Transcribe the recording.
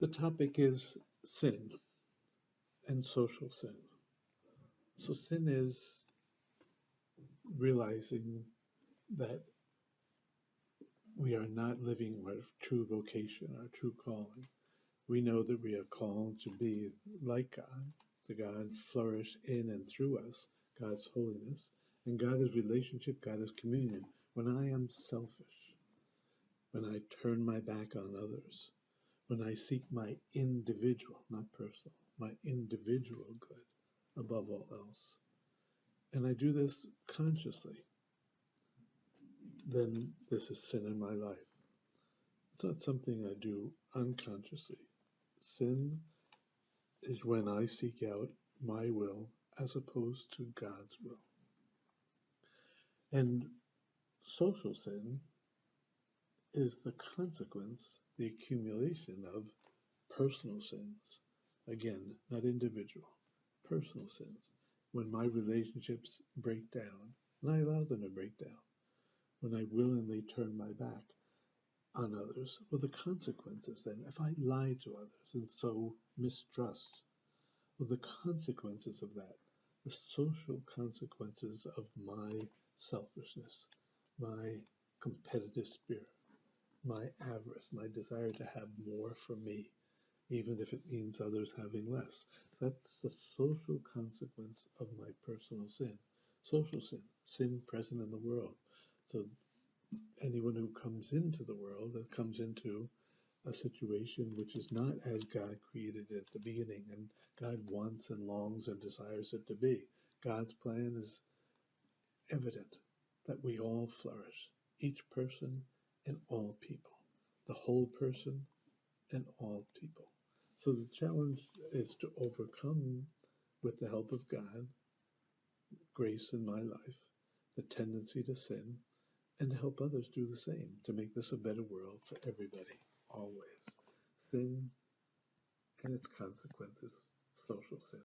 The topic is sin and social sin. So, sin is realizing that we are not living our true vocation, our true calling. We know that we are called to be like God, to God flourish in and through us, God's holiness. And God is relationship, God is communion. When I am selfish, when I turn my back on others, when I seek my individual, not personal, my individual good above all else, and I do this consciously, then this is sin in my life. It's not something I do unconsciously. Sin is when I seek out my will as opposed to God's will. And social sin is the consequence, the accumulation of personal sins. Again, not individual, personal sins. When my relationships break down, and I allow them to break down, when I willingly turn my back on others, well, the consequences then, if I lie to others and sow mistrust, well, the consequences of that, the social consequences of my selfishness, my competitive spirit, my avarice, my desire to have more for me, even if it means others having less. That's the social consequence of my personal sin. Social sin, sin present in the world. So anyone who comes into the world, that comes into a situation which is not as God created it at the beginning, and God wants and longs and desires it to be. God's plan is evident that we all flourish, each person and all people, the whole person and all people. So the challenge is to overcome, with the help of God, grace in my life, the tendency to sin, and to help others do the same, to make this a better world for everybody, always. Sin and its consequences, social sin.